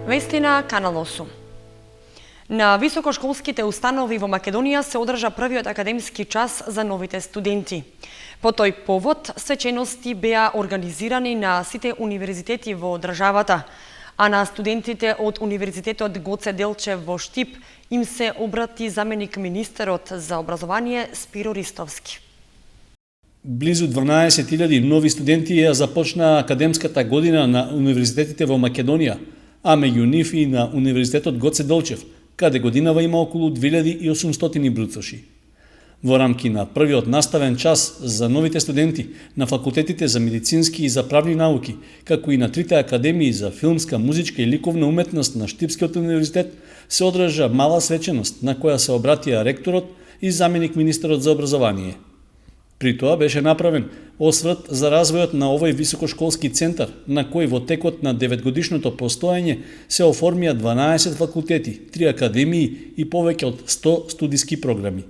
Вести на Канал 8. На високошколските установи во Македонија се одржа првиот академски час за новите студенти. По тој повод, свечености беа организирани на сите универзитети во државата, а на студентите од Универзитетот Гоце Делчев во Штип им се обрати заменик министерот за образование Спиро Ристовски. Близу 12.000 нови студенти ја започнаа академската година на универзитетите во Македонија, а меѓу нив и на Универзитетот Гоце Делчев, каде годинава има околу 2800 бруцоши. Во рамки на првиот наставен час за новите студенти на факултетите за медицински и за правни науки, како и на трите академии за филмска, музичка и ликовна уметност на Штипскиот универзитет, се одржа мала свеченост на која се обратија ректорот и заменик министерот за образование. При тоа беше направен осврт за развојот на овој високошколски центар, на кој во текот на 9-годишното постоење се оформија 12 факултети, 3 академии и повеќе од 100 студиски програми.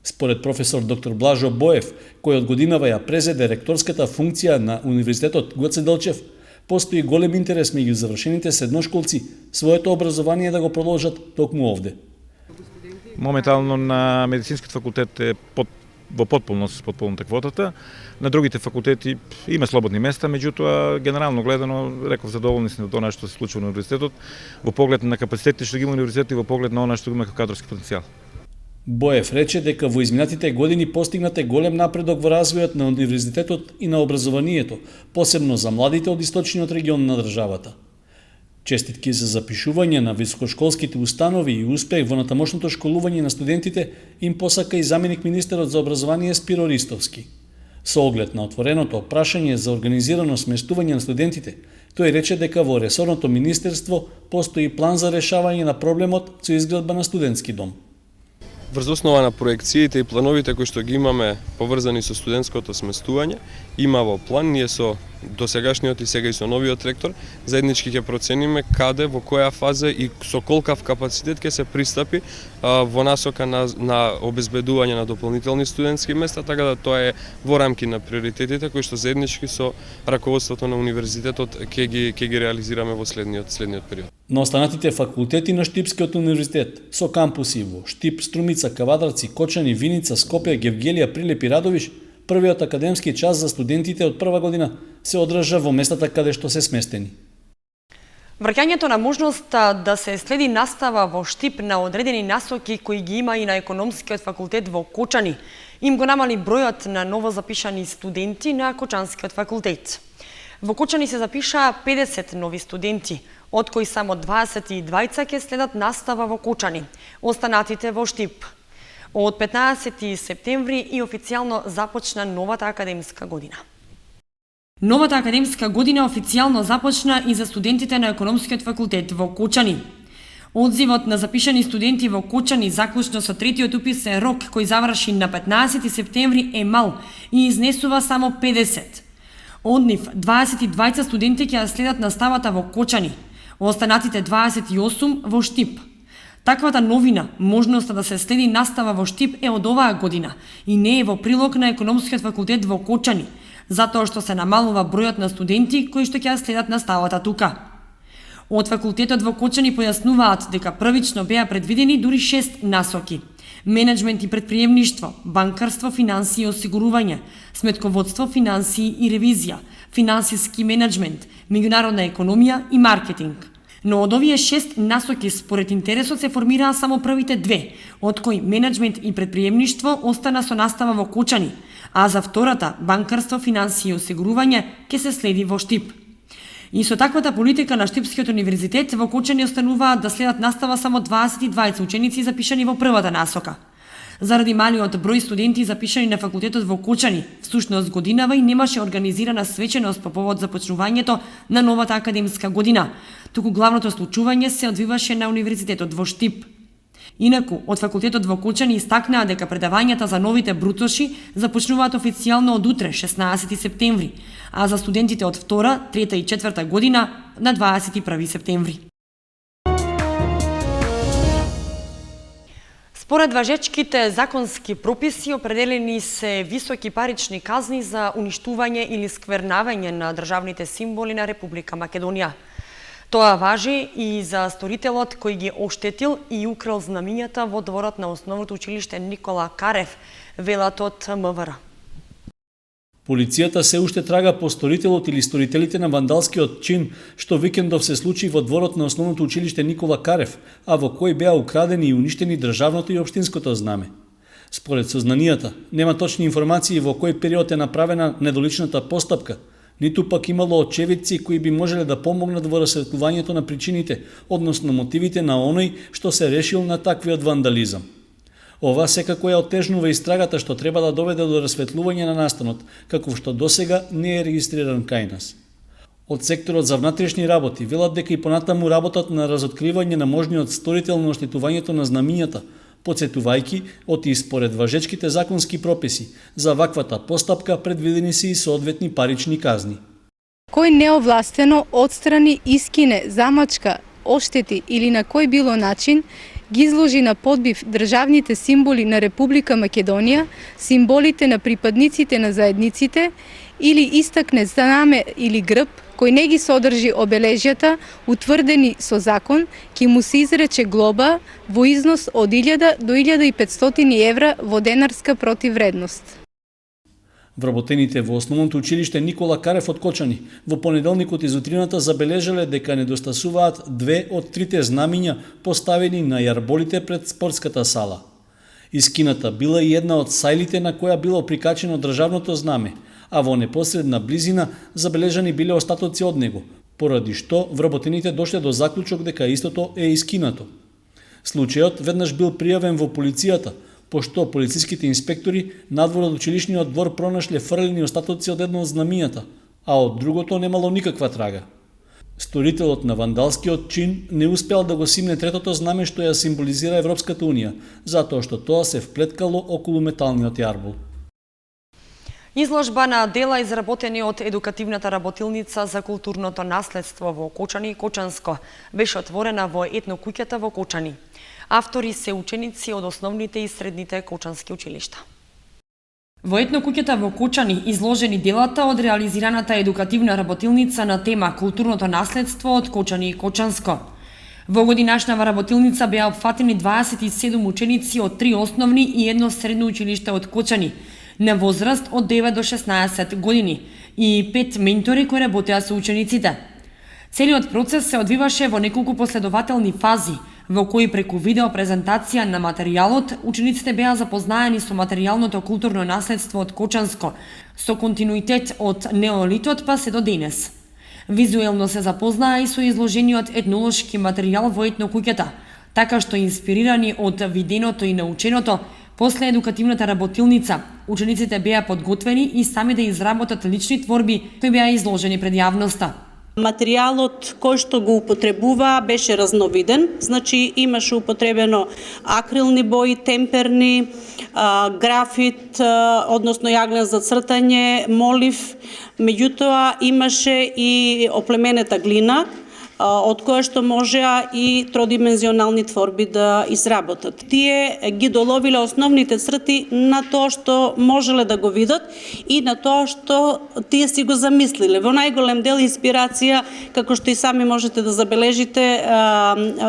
Според професор доктор Блажо Боев, кој од годинава ја презеде ректорската функција на Универзитетот Гоце Делчев, постои голем интерес меѓу завршените средношколци своето образование да го продолжат токму овде. Моментално на медицинскиот факултет е во потполност потполната квотата. На другите факултети има слободни места, меѓутоа генерално гледано, реков, задоволни сме од она што се случува на универзитетот, во поглед на капацитетите што ги има универзитетот и во поглед на она што има како кадрски потенцијал. Боев рече дека во изминатите години постигнате голем напредок во развојот на универзитетот и на образованието, посебно за младите од источниот регион на државата. Честитки за запишување на високошколските установи и успех во натамошното школување на студентите им посака и заменик министерот за образование Спиро Ристовски. Со оглед на отвореното прашање за организирано сместување на студентите, тој рече дека во ресорното министерство постои план за решавање на проблемот со изградба на студентски дом. Врз основа на проекциите и плановите кои што ги имаме поврзани со студентското сместување, има во план ние со досегашниот и сега и со новиот ректор заеднички ќе процениме каде, во која фаза и со колкав капацитет ќе се пристапи во насока на обезбедување на дополнителни студентски места, така да тоа е во рамки на приоритетите кои што заеднички со раководството на универзитетот ќе ги реализираме во следниот период. На останатите факултети на Штипскиот универзитет со кампуси во Штип, Струмица, Кавадарци, Кочани, Виница, Скопје, Гевгелија, Прилеп и Радовиш, првиот академски час за студентите од прва година се одржа во местата каде што се сместени. Враќањето на можноста да се следи настава во Штип на одредени насоки кои ги има и на економскиот факултет во Кочани, им го намали бројот на новозапишани студенти на Кочанскиот факултет. Во Кочани се запишаа 50 нови студенти, од кои само 22 ќе следат настава во Кочани, останатите во Штип. Од 15 септември и официјално започна новата академска година. Новата академска година официјално започна и за студентите на економскиот факултет во Кочани. Одзивот на запишани студенти во Кочани заклучно со третиот уписен рок кој заврши на 15 септември е мал и изнесува само 50. Од нив 22 студенти ќе следат наставата во Кочани, останатите 28 во Штип. Таквата новина, можноста да се следи настава во Штип е од оваа година и не е во прилог на економскиот факултет во Кочани, затоа што се намалува бројот на студенти кои што ќе следат наставата тука. Од факултетот во Кочани појаснуваат дека првично беа предвидени дури 6 насоки: менеджмент и претприемништво, банкарство, финансии и осигурување, сметководство, финансии и ревизија, финансиски менеджмент, меѓународна економија и маркетинг. Но од овие 6 насоки според интересот се формираа само првите 2, од кои менеджмент и претприемништво остана со настава во Кочани, а за втората, банкарство, финансии и осигурување, ќе се следи во Штип. И со таквата политика на Штипскиот универзитет во Кочани остануваат да следат настава само 22 ученици запишани во првата насока. Заради малиот број студенти запишани на факултетот во Кочани, всушност годинава и немаше организирана свеченост по повод започнувањето на новата академска година, туку главното случување се одвиваше на универзитетот во Штип. Инаку, од факултетот во Кочани истакнаа дека предавањата за новите бруцоши започнуваат официјално од утре, 16 септември, а за студентите од втора, трета и четврта година на 21 септември. Според важечките законски прописи, определени се високи парични казни за уништување или сквернавање на државните символи на Република Македонија. Тоа важи и за сторителот кој ги оштетил и украл знамињата во дворот на основното училиште Никола Карев, велат од МВР. Полицијата се уште трага по сторителот или сторителите на вандалскиот чин што викендов се случи во дворот на основното училиште Никола Карев, а во кој беа украдени и уништени државното и општинското знаме. Според сознанијата, нема точни информации во кој период е направена недоличната постапка, ниту пак имало очевидци кои би можеле да помогнат во расветлувањето на причините, односно мотивите на оној што се решил на таквиот вандализам. Ова секако ја отежнува истрагата што треба да доведе до расветлување на настанот, каков што досега не е регистриран кај нас. Од секторот за внатрешни работи велат дека и понатаму работат на разоткривање на можниот сторител на оштетувањето на знамињата, подсетувајќи од и според важечките законски прописи, за ваквата постапка предвидени се и соодветни парични казни. Кој неовластено отстрани, искине, замачка, оштети или на кој било начин ги изложи на подбив државните символи на Република Македонија, символите на припадниците на заедниците или истакне знаме или грб кој не ги содржи обележјата утврдени со закон, ќе му се изрече глоба во износ од 1000 до 1500 евра во денарска противвредност. Вработените во основното училиште Никола Карев од Кочани во понеделникот из утрината забележале дека недостасуваат 2 од 3 знамиња поставени на јарболите пред спортската сала. Искината била и една од сајлите на која било прикачено државното знаме, а во непосредна близина забележани биле остатоци од него, поради што вработените дошле до заклучок дека истото е искинато. Случајот веднаш бил пријавен во полицијата, пошто полициските инспектори надвор од училишниот двор пронашле фрлени остатоци од едно од знамињата, а од другото немало никаква трага. Сторителот на вандалскиот чин не успеал да го симне третото знаме што ја символизира Европската унија, затоа што тоа се вплеткало околу металниот јарбол. Изложба на дела изработени од едукативната работилница за културното наследство во Кочани и Кочанско беше отворена во етнокуќата во Кочани. Автори се ученици од основните и средните кочански училишта. Во етнокуќата во Кочани изложени делата од реализираната едукативна работилница на тема културното наследство од Кочани и Кочанско. Во годинашнава работилница беа опфатени 27 ученици од 3 основни и едно средно училиште од Кочани, на возраст од 9 до 16 години и 5 ментори кои работеа со учениците. Целиот процес се одвиваше во неколку последователни фази, во кои преку видео презентација на материјалот учениците беа запознаени со материјалното културно наследство од Кочанско, со континуитет од неолитот па се до денес. Визуелно се запознаа и со изложениот етнолошки материјал во етнокуќата, така што инспирирани од виденото и наученото, после едукативната работилница, учениците беа подготвени и сами да изработат лични творби кои беа изложени пред јавноста. Материјалот кој што го употребува беше разновиден, значи имаше употребено акрилни бои, темперни, графит, односно јаглен за цртање, молив, меѓутоа имаше и оплеменета глина, од која што можеа и тродимензионални творби да изработат. Тие ги доловиле основните црти на тоа што можеле да го видат и на тоа што тие си го замислиле. Во најголем дел инспирација, како што и сами можете да забележите,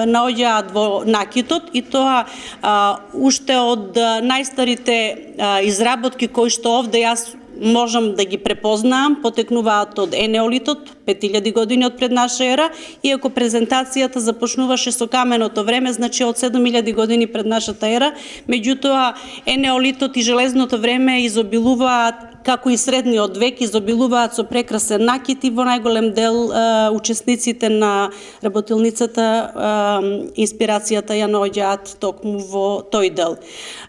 наоѓаат во накитот и тоа уште од најстарите изработки кои што овде јас можам да ги препознаам, потекнуваат од енеолитот, 5000 години од пред наша ера, иако презентацијата започнуваше со каменото време, значи од 7000 години пред нашата ера, меѓутоа енеолитот и железното време изобилуваат, како и средниот век, изобилуваат со прекрасен накит и во најголем дел учесниците на работилницата инспирацијата ја наоѓаат токму во тој дел.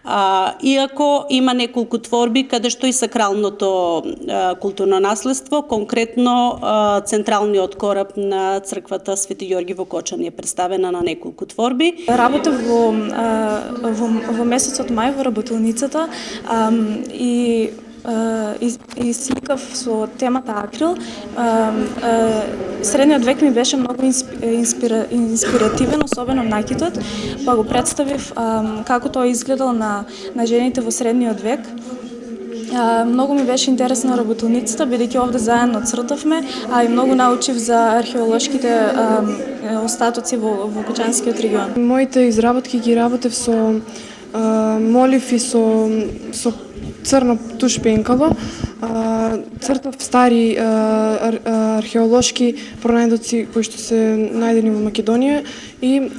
Иако има неколку творби каде што и сакралното културно наследство, конкретно централниот кораб на црквата Свети Ѓорги во Кочани е представена на неколку творби. Работев во месецот мај во работилницата и сликав со темата акрил. Средниот век ми беше многу инспиративен, особено накитот, па го представив како тоа изгледал на жените во средниот век. Многу ми беше интересна работилницата, бидејќи овде заедно цртавме, а и многу научив за археолошките остатоци во Кучанскиот регион. Моите изработки ги работев со моливи со црно туш пенкало, цртав стари археолошки пронајдоци кои што се најдени во Македонија и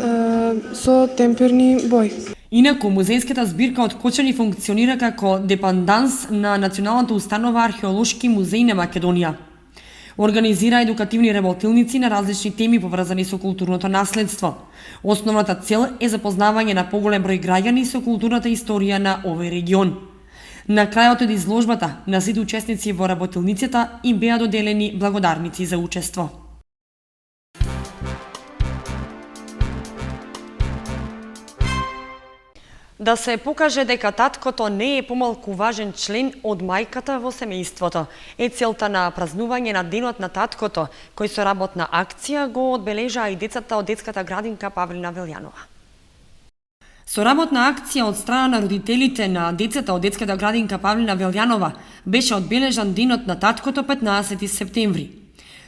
со темперни бои. Инаку, музејската збирка од Кочани функционира како депанданс на Националната установа Археолошки музеј на Македонија. Организира едукативни работилници на различни теми поврзани со културното наследство. Основната цел е запознавање на поголем број граѓани со културната историја на овој регион. На крајот од изложбата, на сите учесници во работилницата им беа доделени благодарници за учество. Да се покаже дека таткото не е помалку важен член од мајката во семејството е целта на празнување на Денот на таткото, кој со работна акција го одбележаа и децата од детската градинка Павлина Велјанова. Со работна акција од страна на родителите на децата од детската градинка Павлина Велјанова беше одбележан Денот на таткото 15 септември.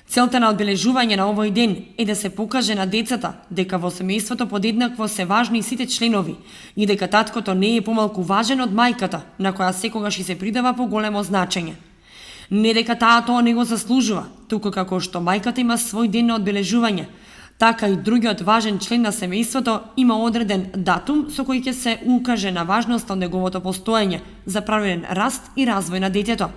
Целта на одбележување на овој ден е да се покаже на децата дека во семејството подеднакво се важни сите членови и дека таткото не е помалку важен од мајката, на која секогаш и се придава поголемо значење. Не дека таа тоа не го заслужува, туку како што мајката има свој ден на одбележување, така и другиот важен член на семејството има одреден датум со кој ќе се укаже на важноста од неговото постоење за правилен раст и развој на детето.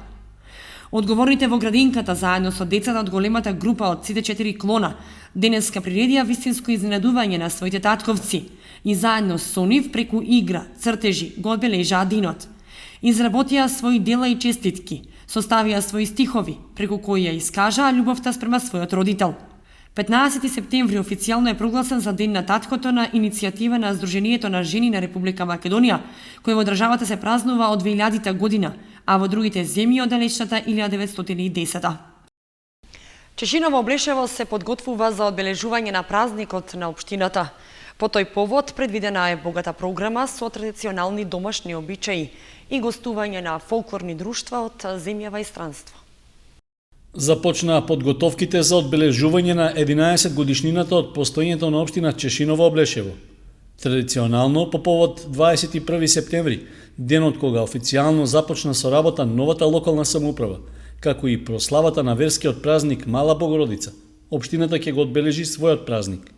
Одговорните во градинката заедно со децата од големата група од сите 4 клона денеска приредија вистинско изненадување на своите татковци и заедно со нив преку игра, цртежи го одбележаа денот. Изработија своји дела и честитки, составија своји стихови преку кои ја искажаа љубовта спрема својот родител. 15 септември официјално е прогласен за Ден на таткото на иницијатива на Сдруженијето на жени на Република Македонија, кој во државата се празнува од 2000 година, а во другите земји од далечната 1910. Чешиново Облешево се подготвува за одбележување на празникот на општината. По тој повод предвидена е богата програма со традиционални домашни обичаи и гостување на фолклорни друштва од земјава и странство. Започнаа подготовките за одбележување на 11 годишнината од постоењето на општина Чешиново Облешево. Традиционално по повод 21 септември, денот кога официјално започна со работа новата локална самоуправа, како и прославата на верскиот празник Мала Богородица, општината ќе го одбележи својот празник.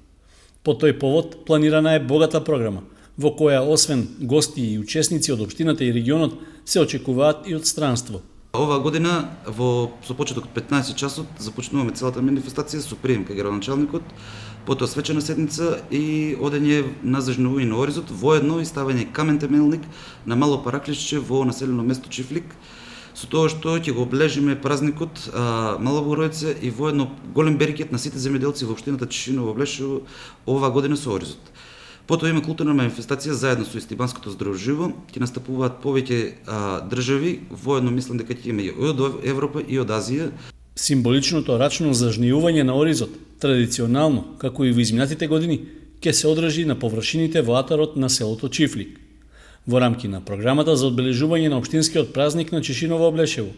По тој повод планирана е богата програма, во која освен гости и учесници од општината и регионот се очекуваат и од странство. Оваа година со почеток од 15 часот започнуваме целата манифестација со прием кај градоначалникот, потоа свечена седница и одење на зажнување на Оризот, воедно и ставање камен темелник на мало параклишче во населено место Чифлик, со тоа што ќе го облежиме празникот Мала Богородица и воедно голем берекет на сите земјоделци во општината Чешиново Облешево оваа година со Оризот. Потоа има културна манифестација заедно со Истибанското здружјиво, ќе настапуваат повеќе држави, воедно мислам дека ќе има и од Европа и од Азија. Символичното рачно зажниување на Оризот, традиционално, како и во изминатите години, ќе се одржи на површините во атарот на селото Чифлик. Во рамки на програмата за одбележување на општинскиот празник на Чешиново Облешево,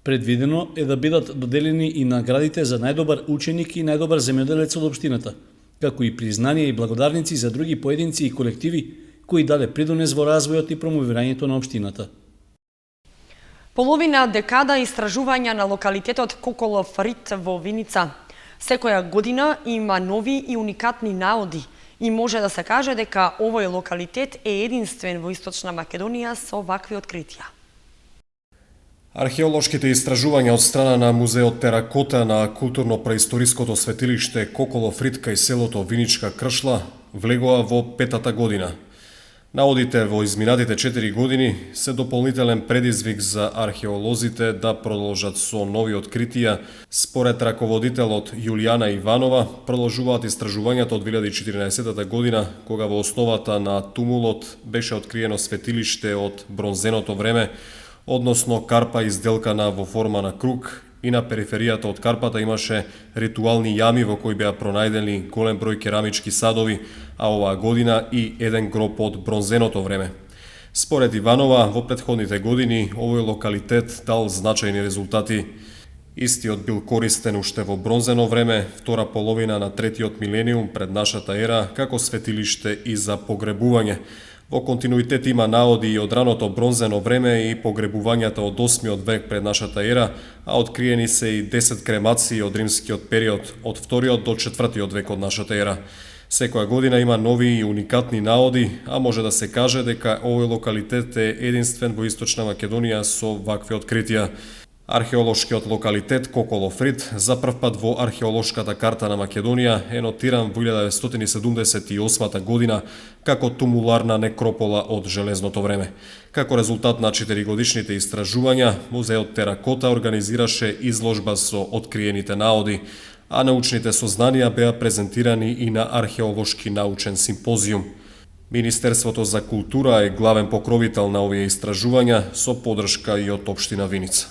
предвидено е да бидат доделени и наградите за најдобар ученик и најдобар земјоделец од општината, како и признанија и благодарници за други поединци и колективи кои даде придонес во развојот и промовирањето на општината. Половина декада истражувања на локалитетот Коколов Рит во Виница. Секоја година има нови и уникатни наоди и може да се каже дека овој локалитет е единствен во Источна Македонија со вакви откритија. Археолошките истражувања од страна на Музеот Теракота на културно-преисториското светилиште Коколов Рит кај селото Виничка Кршла влегоа во 5-та година. Наодите во изминатите 4 години се дополнителен предизвик за археолозите да продолжат со нови откритија. Според раководителот Јулијана Иванова, продолжуваат истражувањата од 2014 година, кога во основата на тумулот беше откриено светилиште од бронзеното време, односно карпа изделкана во форма на круг, и на периферијата од карпата имаше ритуални јами во кои беа пронајдени голем број керамички садови, а оваа година и еден гроб од бронзеното време. Според Иванова, во претходните години овој локалитет дал значајни резултати. Истиот бил користен уште во бронзено време, втора половина на третиот милениум пред нашата ера, како светилиште и за погребување. Во континуитет има наоди и од раното бронзено време и погребувањата од 8 век пред нашата ера, а откриени се и 10 кремации од римскиот период, од 2 до 4 век од нашата ера. Секоја година има нови и уникатни наоди, а може да се каже дека овој локалитет е единствен во Источна Македонија со вакви откритија. Археолошкиот локалитет Коколофрит за прв пат во археолошката карта на Македонија е нотиран во 1978 година како тумуларна некропола од железното време. Како резултат на 4-годишните истражувања, Музеот Теракота организираше изложба со откриените наоди, а научните сознанија беа презентирани и на археолошки научен симпозиум. Министерството за култура е главен покровител на овие истражувања со поддршка и од општина Виница.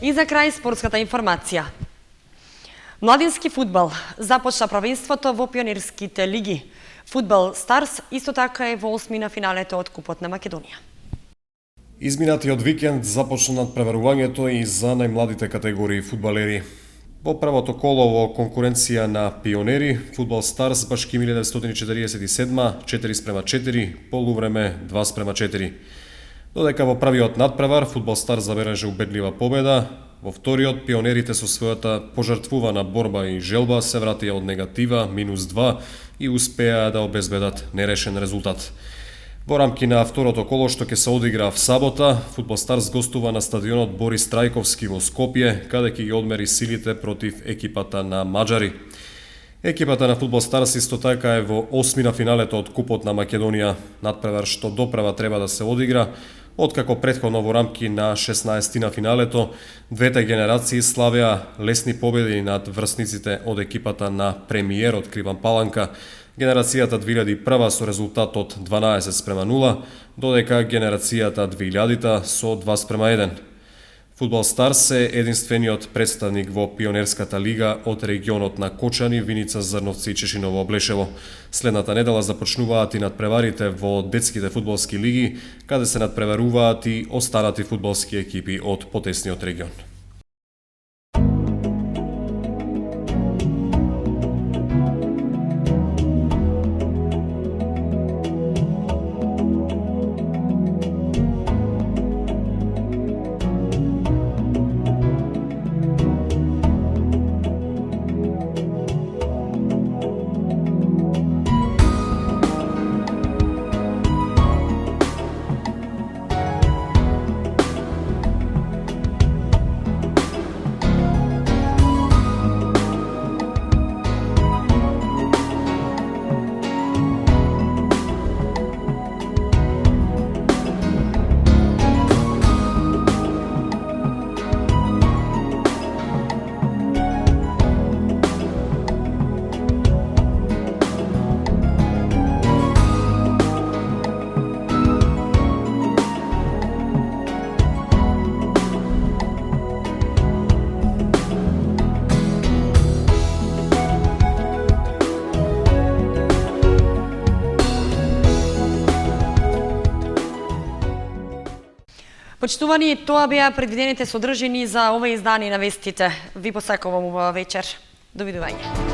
И за крај спортската информација. Младински фудбал започна правенството во пионерските лиги. Фудбал Старс исто така е во осмина финалето од Купот на Македонија. Изминатиот викенд започна надпреварувањето и за најмладите категории фудбалери. Во првото коло во конкуренција на пионери, Фудбал Старс Башки 1947 4:4, полувреме 2:4. Додека во првиот надпревар Фудбал Старс забележа убедлива победа, во вториот пионерите со својата пожртвувана борба и желба се вратија од негатива -2 и успеа да обезбедат нерешен резултат. Во рамки на второто коло што ќе се одигра в сабота, Фудбал Старс гостува на стадионот Борис Трајковски во Скопје, каде ќе ги одмери силите против екипата на маđари. Екипата на Фудбал Старс исто така е во осмина финалето од Купот на Македонија, надпревар што допрева треба да се одигра, откако претходно во рамки на 16 на финалето, двете генерации славеа лесни победи над врсниците од екипата на премиерот Криван Паланка, генерацијата 2001 со резултат од 12:0, додека генерацијата 2000 со 2:1. Фудбал Старс е единствениот представник во пионерската лига од регионот на Кочани, Виница, Зрновци и Чешиново Облешево. Следната недела започнуваат и надпреварите во детските фудбалски лиги, каде се надпреваруваат и останати фудбалски екипи од потесниот регион. Почитувани, тоа беа предвидените содржини за овој издание на вестите. Ви посакувам убава вечер. Довидување.